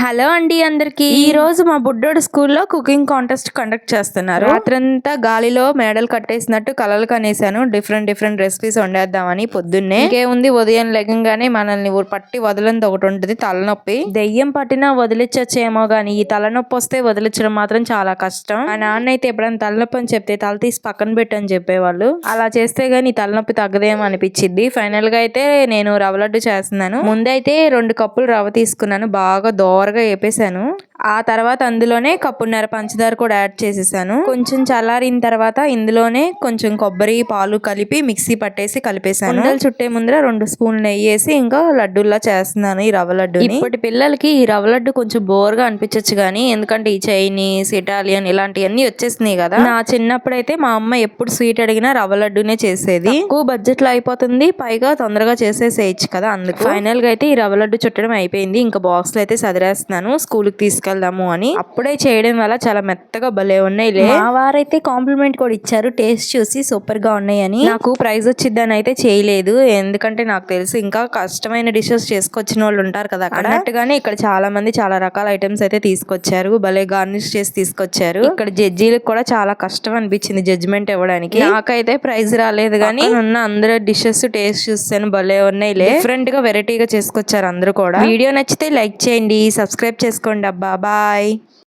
Hello అండి అందరికి. ఈ రోజు మా బుడ్డోడు స్కూల్లో కుకింగ్ కాంటెస్ట్ కండక్ట్ చేస్తున్నారు. రాత్రంతా గాలిలో మేడలు కట్టేసినట్టు కలలు కనేసాను. డిఫరెంట్ రెసిపీస్ వండేద్దామని పొద్దున్నే. ఇంకేముంది, ఉదయం లెగంగానే మనల్ని పట్టి వదలంది ఒకటి ఉంటుంది, తలనొప్పి. దెయ్యం పట్టినా వదిలించచ్చేమో గానీ ఈ తలనొప్పి వస్తే వదిలించడం మాత్రం చాలా కష్టం. మా నాన్న అయితే ఎప్పుడైనా తలనొప్పి అని చెప్తే తల తీసి పక్కన పెట్టని చెప్పేవాళ్ళు. అలా చేస్తే గానీ తలనొప్పి తగ్గదేమో అనిపించింది. ఫైనల్ గా అయితే నేను రవ్వ లడ్డు చేస్తున్నాను. ముందైతే 2 కప్పులు రవ్వ తీసుకున్నాను. బాగా దోరగా వేపేసాను. ఆ తర్వాత అందులోనే కప్పున్నర పంచదార కూడా యాడ్ చేసేసాను. కొంచెం చల్లారిన తర్వాత ఇందులోనే కొంచెం కొబ్బరి పాలు కలిపి మిక్సీ పట్టేసి కలిపేసాను. ఉండలు చుట్టే ముందర 2 స్పూన్లు నెయ్యి వేసి ఇంకా లడ్డూల్లా చేస్తున్నాను ఈ రవ్వ లడ్డు. ఇప్పటి పిల్లలకి ఈ రవ్వ లడ్డు కొంచెం బోర్గా అనిపించచ్చు గానీ, ఎందుకంటే ఈ చైనీస్, ఇటాలియన్ ఇలాంటివన్నీ వచ్చేసినాయి కదా. నా చిన్నప్పుడైతే మా అమ్మ ఎప్పుడు స్వీట్ అడిగినా రవ్వ లడ్డూనే చేసేది. తక్కువ బడ్జెట్ లో అయిపోతుంది, పైగా తొందరగా చేసేసేయచ్చు కదా. అందుకు ఫైనల్ గా అయితే ఈ రవ్వ లడ్డు చుట్టడం అయిపోయింది. ఇంకా బాక్స్ లో అయితే సదిరేస్తున్నాను స్కూల్ కి తీసుకెళ్దాము అని. అప్పుడే చేయడం వల్ల చాలా మెత్తగా భలే ఉన్నాయి. మా వారైతే కాంప్లిమెంట్ కూడా ఇచ్చారు, టేస్ట్ చూసి సూపర్ గా ఉన్నాయని. నాకు ప్రైజ్ వచ్చిద్దని అయితే చేయలేదు, ఎందుకంటే నాకు తెలుసు ఇంకా కష్టమైన డిషెస్ చేసుకొచ్చిన వాళ్ళు ఉంటారు కదా అక్కడ. అన్నట్టుగానే ఇక్కడ చాలా మంది చాలా రకాల ఐటమ్స్ అయితే తీసుకొచ్చారు. భలే గార్నిష్ చేసి తీసుకొచ్చారు. ఇక్కడ జడ్జీలకు కూడా చాలా కష్టం అనిపించింది జడ్జిమెంట్ ఇవ్వడానికి. నాకైతే ప్రైజ్ రాలేదు కానీ ఉన్న అందరూ డిషెస్ టేస్ట్ చూస్తాను, భలే ఉన్నాయి. డిఫరెంట్ గా వెరైటీగా చేసుకొచ్చారు అందరూ కూడా. వీడియో నచ్చితే లైక్ చేయండి, సబ్స్క్రైబ్ చేసుకోండి అబ్బా. బాయ్.